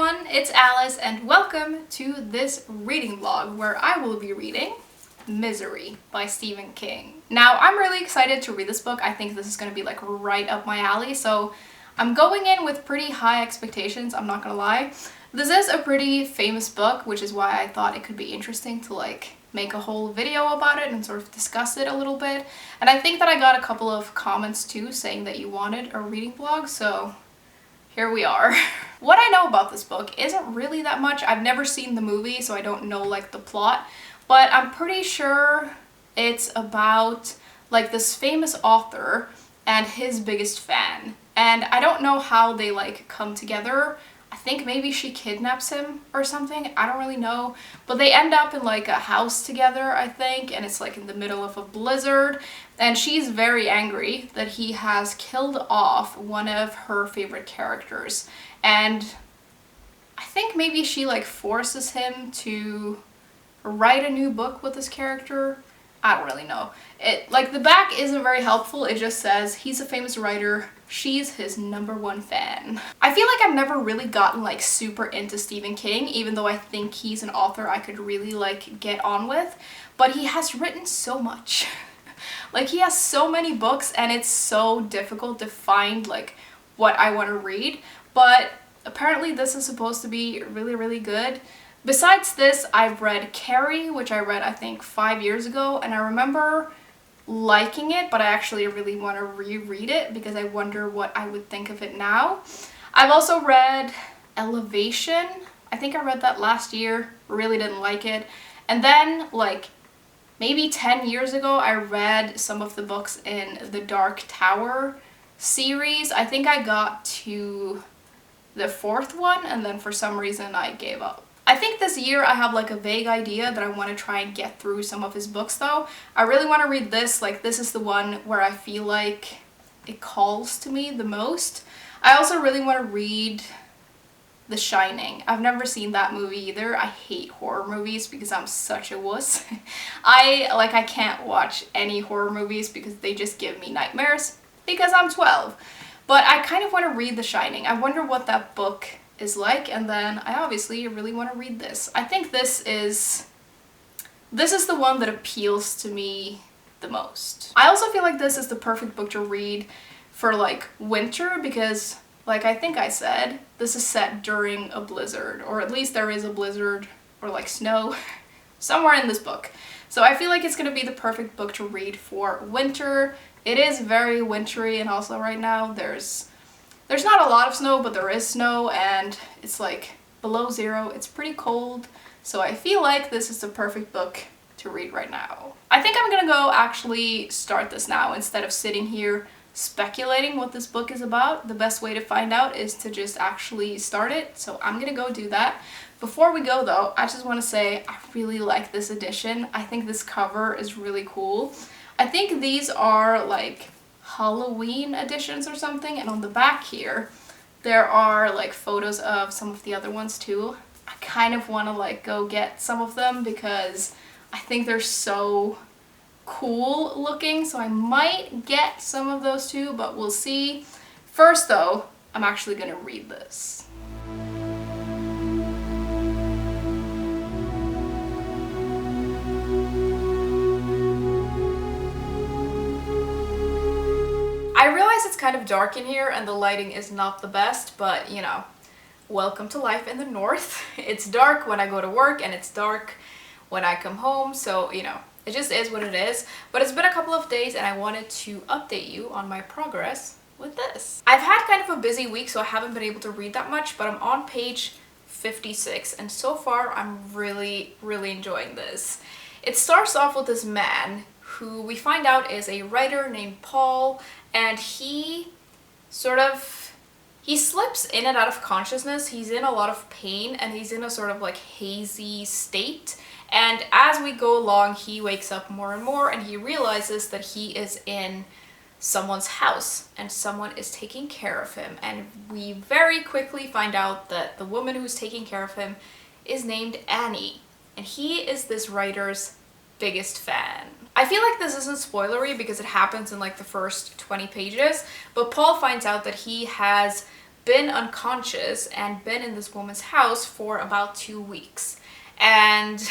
everyone, it's Alice and welcome to this reading vlog where I will be reading Misery by Stephen King. Now, I'm really excited to read this book. I think this is going to be like right up my alley, so I'm going in with pretty high expectations, I'm not gonna lie. This is a pretty famous book, which is why I thought it could be interesting to like make a whole video about it and sort of discuss it a little bit. And I think that I got a couple of comments too saying that you wanted a reading vlog, so here we are. What I know about this book isn't really that much. I've never seen the movie, so I don't know like the plot, but I'm pretty sure it's about like this famous author and his biggest fan. And I don't know how they like come together. I think maybe she kidnaps him or something. I don't really know. But they end up in like a house together, I think, and it's like in the middle of a blizzard. And she's very angry that he has killed off one of her favorite characters. And I think maybe she like forces him to write a new book with this character. I don't really know. Like the back isn't very helpful. It just says he's a famous writer. She's his #1 fan. I feel like I've never really gotten like super into Stephen King, even though I think he's an author I could really like get on with, but he has written so much. Like he has so many books and it's so difficult to find like what I want to read, but apparently this is supposed to be really, really good. Besides this, I've read Carrie, which I read I think 5 years ago, and I remember liking it, but I actually really want to reread it because I wonder what I would think of it now. I've also read Elevation. I think I read that last year, really didn't like it. And then like maybe 10 years ago I read some of the books in the Dark Tower series. I think I got to the 4th one and then for some reason I gave up. I think this year I have like a vague idea that I want to try and get through some of his books though. I really want to read this, like this is the one where I feel like it calls to me the most. I also really want to read The Shining. I've never seen that movie either. I hate horror movies because I'm such a wuss. I can't watch any horror movies because they just give me nightmares because I'm 12. But I kind of want to read The Shining. I wonder what that book is like, and then I obviously really want to read this. I think this is the one that appeals to me the most. I also feel like this is the perfect book to read for like winter because like I think I said, this is set during a blizzard, or at least there is a blizzard or like snow somewhere in this book. So I feel like it's gonna be the perfect book to read for winter. It is very wintry, and also right now there's not a lot of snow, but there is snow and it's like below 0. It's pretty cold. So I feel like this is the perfect book to read right now. I think I'm gonna go actually start this now instead of sitting here speculating what this book is about. The best way to find out is to just actually start it. So I'm gonna go do that. Before we go though, I just want to say I really like this edition. I think this cover is really cool. I think these are like Halloween editions or something, and on the back here there are like photos of some of the other ones too. I kind of want to like go get some of them because I think they're so cool looking, so I might get some of those too, but we'll see. First though, I'm actually gonna read this. I realize it's kind of dark in here and the lighting is not the best, but you know, welcome to life in the north. It's dark when I go to work and it's dark when I come home, so you know, it just is what it is. But it's been a couple of days and I wanted to update you on my progress with this. I've had kind of a busy week, so I haven't been able to read that much, but I'm on page 56 and so far I'm really, really enjoying this. It starts off with this man who we find out is a writer named Paul, and he slips in and out of consciousness. He's in a lot of pain and he's in a sort of like hazy state, and as we go along he wakes up more and more and he realizes that he is in someone's house and someone is taking care of him, and we very quickly find out that the woman who's taking care of him is named Annie, and he is this writer's biggest fan. I feel like this isn't spoilery because it happens in like the first 20 pages, but Paul finds out that he has been unconscious and been in this woman's house for about 2 weeks. And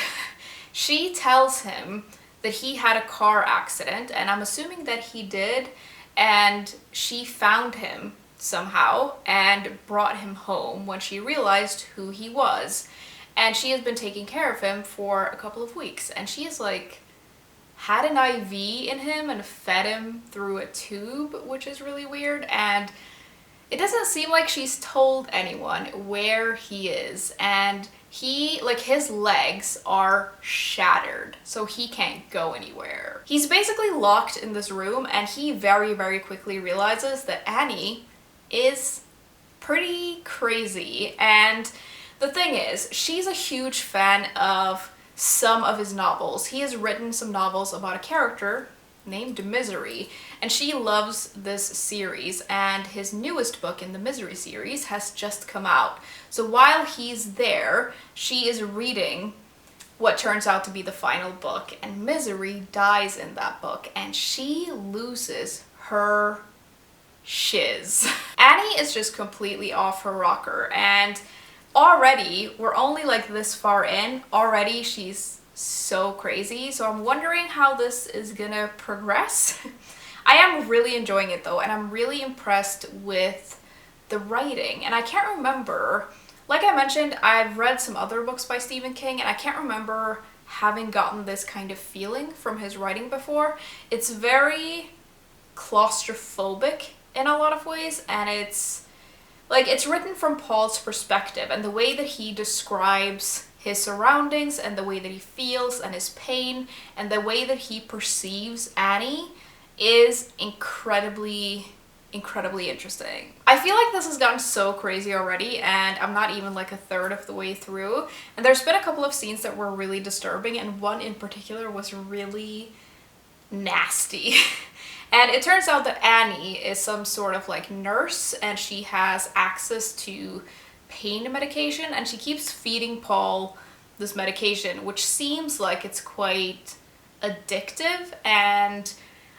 she tells him that he had a car accident, and I'm assuming that he did, and she found him somehow and brought him home when she realized who he was. And she has been taking care of him for a couple of weeks, and she is like had an IV in him and fed him through a tube, which is really weird. And it doesn't seem like she's told anyone where he is, and he, like, his legs are shattered, so he can't go anywhere. He's basically locked in this room, and he very, very quickly realizes that Annie is pretty crazy. And the thing is, she's a huge fan of some of his novels. He has written some novels about a character named Misery, and she loves this series, and his newest book in the Misery series has just come out. So while he's there, she is reading what turns out to be the final book, and Misery dies in that book, and she loses her shiz. Annie is just completely off her rocker, and already, we're only like this far in, already she's so crazy. So I'm wondering how this is gonna progress. I am really enjoying it though, and I'm really impressed with the writing. And I can't remember, like I mentioned, I've read some other books by Stephen King, and I can't remember having gotten this kind of feeling from his writing before. It's very claustrophobic in a lot of ways, and it's written from Paul's perspective, and the way that he describes his surroundings and the way that he feels and his pain and the way that he perceives Annie is incredibly interesting. I feel like this has gotten so crazy already, and I'm not even like a third of the way through, and there's been a couple of scenes that were really disturbing, and one in particular was really nasty. And it turns out that Annie is some sort of like nurse, and she has access to pain medication, and she keeps feeding Paul this medication, which seems like it's quite addictive. And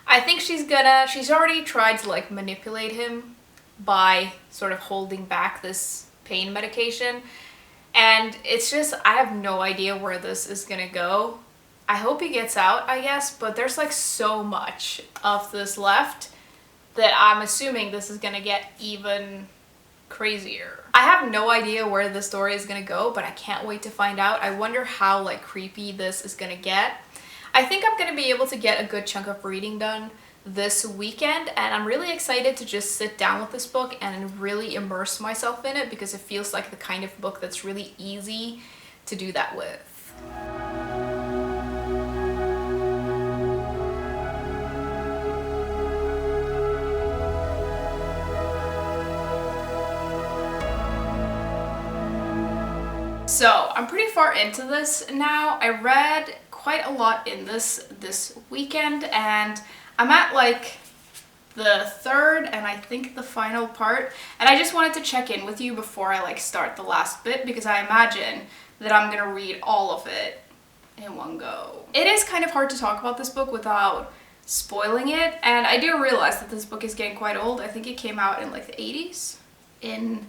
I think she's already tried to like manipulate him by sort of holding back this pain medication. And it's just, I have no idea where this is gonna go. I hope he gets out, I guess, but there's like so much of this left that I'm assuming this is gonna get even crazier. I have no idea where the story is gonna go, but I can't wait to find out. I wonder how like creepy this is gonna get. I think I'm gonna be able to get a good chunk of reading done this weekend, and I'm really excited to just sit down with this book and really immerse myself in it, because it feels like the kind of book that's really easy to do that with. So I'm pretty far into this now. I read quite a lot in this weekend, and I'm at like the third and I think the final part, and I just wanted to check in with you before I like start the last bit, because I imagine that I'm gonna read all of it in one go. It is kind of hard to talk about this book without spoiling it, and I do realize that this book is getting quite old. I think it came out in like the 80s, in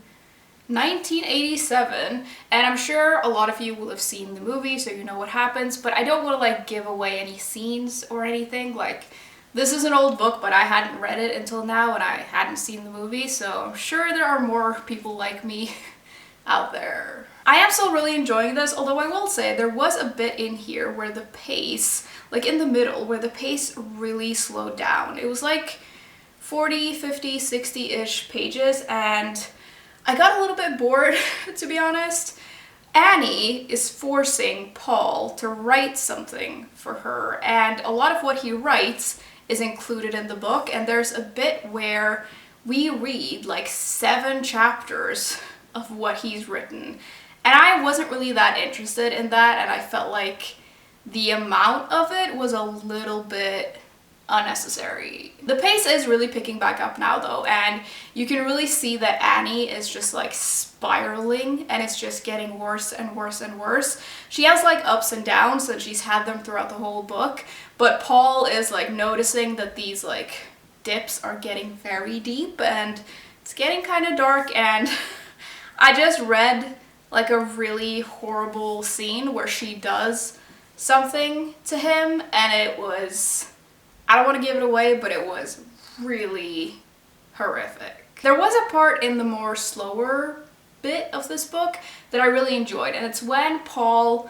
1987, and I'm sure a lot of you will have seen the movie, so you know what happens, but I don't want to like give away any scenes or anything. Like, this is an old book, but I hadn't read it until now, and I hadn't seen the movie, so I'm sure there are more people like me out there. I am still really enjoying this, although I will say there was a bit in here where the pace, like in the middle, where the pace really slowed down. It was like 40, 50, 60-ish pages, and I got a little bit bored, to be honest. Annie is forcing Paul to write something for her, and a lot of what he writes is included in the book, and there's a bit where we read like 7 chapters of what he's written, and I wasn't really that interested in that, and I felt like the amount of it was a little bit unnecessary. The pace is really picking back up now though, and you can really see that Annie is just like spiraling, and it's just getting worse and worse and worse. She has like ups and downs, and she's had them throughout the whole book, but Paul is like noticing that these like dips are getting very deep, and It's getting kind of dark, and I just read like a really horrible scene where she does something to him, and it was, I don't want to give it away, but it was really horrific. There was a part in the more slower bit of this book that I really enjoyed, and it's when Paul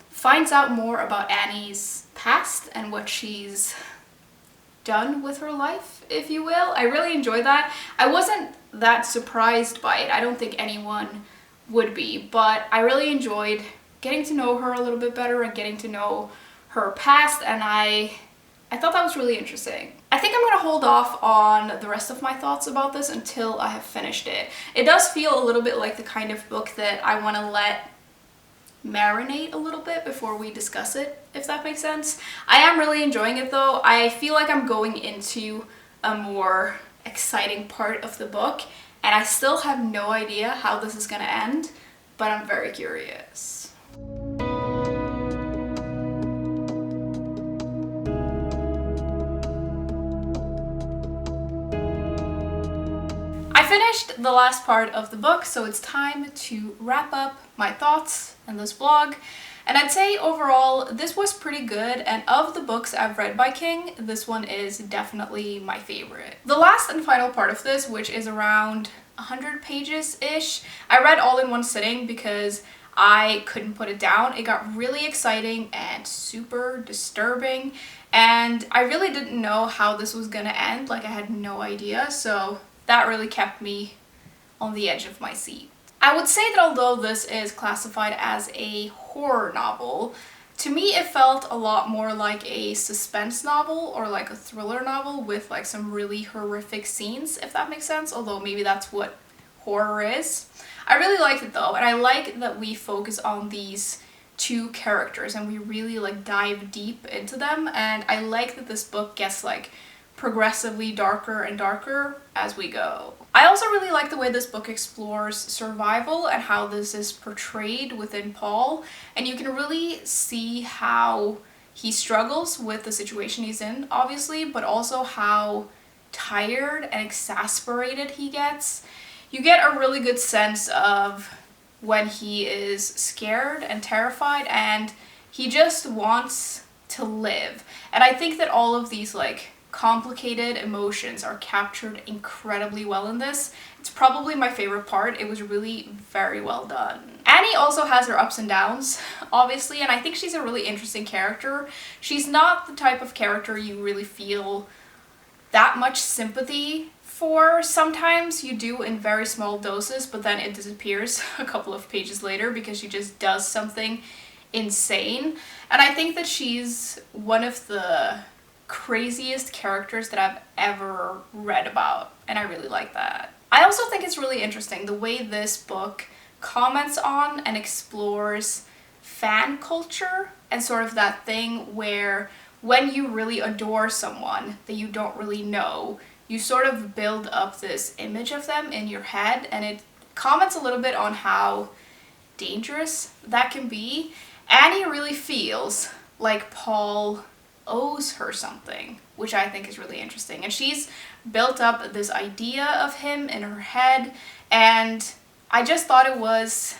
finds out more about Annie's past and what she's done with her life, if you will. I really enjoyed that. I wasn't that surprised by it. I don't think anyone would be, but I really enjoyed getting to know her a little bit better and getting to know her past, and I thought that was really interesting. I think I'm gonna hold off on the rest of my thoughts about this until I have finished it. It does feel a little bit like the kind of book that I want to let marinate a little bit before we discuss it, if that makes sense. I am really enjoying it though. I feel like I'm going into a more exciting part of the book, and I still have no idea how this is gonna end, but I'm very curious. I finished the last part of the book, so it's time to wrap up my thoughts in this vlog. And I'd say overall, this was pretty good, and of the books I've read by King, this one is definitely my favorite. The last and final part of this, which is around 100 pages-ish, I read all in one sitting because I couldn't put it down. It got really exciting and super disturbing, and I really didn't know how this was gonna end. Like, I had no idea, so that really kept me on the edge of my seat. I would say that although this is classified as a horror novel, to me it felt a lot more like a suspense novel or like a thriller novel with like some really horrific scenes, if that makes sense, although maybe that's what horror is. I really liked it though, and I like that we focus on these two characters and we really like dive deep into them, and I like that this book gets like progressively darker and darker as we go. I also really like the way this book explores survival and how this is portrayed within Paul, and you can really see how he struggles with the situation he's in, obviously, but also how tired and exasperated he gets. You get a really good sense of when he is scared and terrified, and he just wants to live. And I think that all of these like complicated emotions are captured incredibly well in this. It's probably my favorite part. It was really very well done. Annie also has her ups and downs, obviously, and I think she's a really interesting character. She's not the type of character you really feel that much sympathy for. Sometimes you do in very small doses, but then it disappears a couple of pages later because she just does something insane. And I think that she's one of the craziest characters that I've ever read about, and I really like that. I also think it's really interesting the way this book comments on and explores fan culture and sort of that thing where when you really adore someone that you don't really know, you sort of build up this image of them in your head, and it comments a little bit on how dangerous that can be. Annie really feels like Paul owes her something, which I think is really interesting. And she's built up this idea of him in her head, and I just thought it was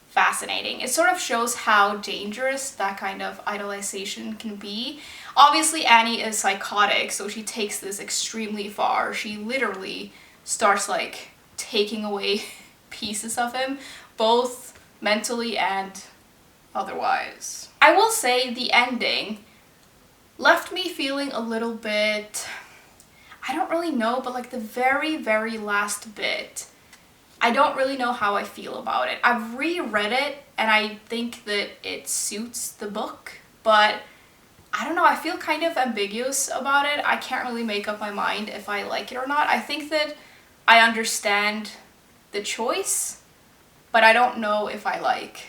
fascinating. It sort of shows how dangerous that kind of idolization can be. Obviously, Annie is psychotic, so she takes this extremely far. She literally starts like taking away pieces of him, both mentally and otherwise. I will say the ending left me feeling a little bit, I don't really know, but like the very, very last bit, I don't really know how I feel about it. I've reread it and I think that it suits the book, but I don't know, I feel kind of ambiguous about it. I can't really make up my mind if I like it or not. I think that I understand the choice, but I don't know if I like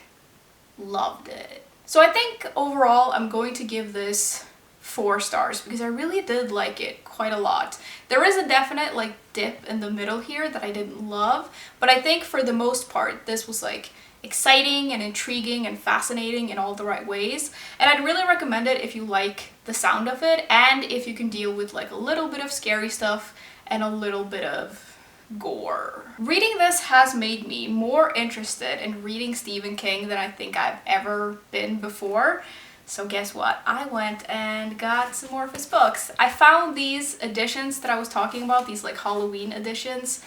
loved it. So I think overall I'm going to give this 4 stars because I really did like it quite a lot. There is a definite like dip in the middle here that I didn't love, but I think for the most part this was like exciting and intriguing and fascinating in all the right ways, and I'd really recommend it if you like the sound of it and if you can deal with like a little bit of scary stuff and a little bit of gore. Reading this has made me more interested in reading Stephen King than I think I've ever been before. So guess what? I went and got some more of his books. I found these editions that I was talking about, these like Halloween editions,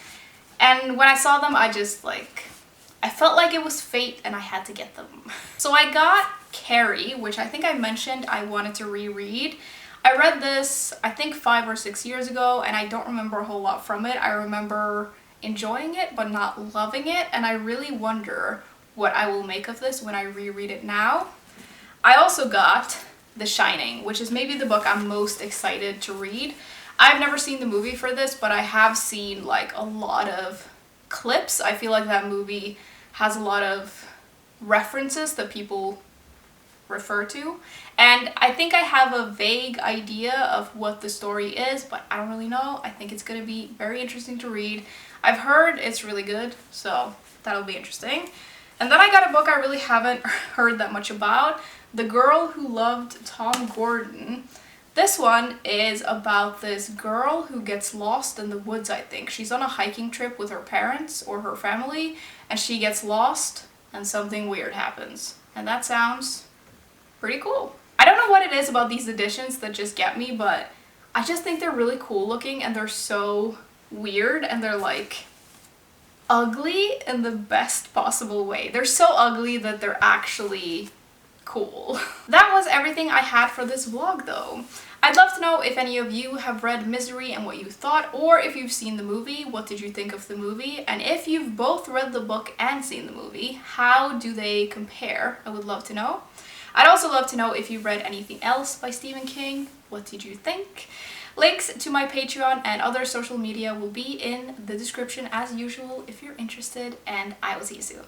and when I saw them, I felt like it was fate and I had to get them. So I got Carrie, which I think I mentioned I wanted to reread. I read this, I think 5 or 6 years ago, and I don't remember a whole lot from it. I remember enjoying it, but not loving it, and I really wonder what I will make of this when I reread it now. I also got The Shining, which is maybe the book I'm most excited to read. I've never seen the movie for this, but I have seen like a lot of clips. I feel like that movie has a lot of references that people refer to, and I think I have a vague idea of what the story is, but I don't really know. I think it's gonna be very interesting to read. I've heard it's really good, so that'll be interesting. And then I got a book I really haven't heard that much about, The Girl Who Loved Tom Gordon. This one is about this girl who gets lost in the woods, I think. She's on a hiking trip with her parents or her family, and she gets lost and something weird happens. And that sounds pretty cool. I don't know what it is about these editions that just get me, but I just think they're really cool looking and they're so weird and they're like ugly in the best possible way. They're so ugly that they're actually cool. That was everything I had for this vlog though. I'd love to know if any of you have read Misery and what you thought, or if you've seen the movie, what did you think of the movie? And if you've both read the book and seen the movie, how do they compare? I would love to know. I'd also love to know if you read anything else by Stephen King. What did you think? Links to my Patreon and other social media will be in the description as usual if you're interested, and I will see you soon.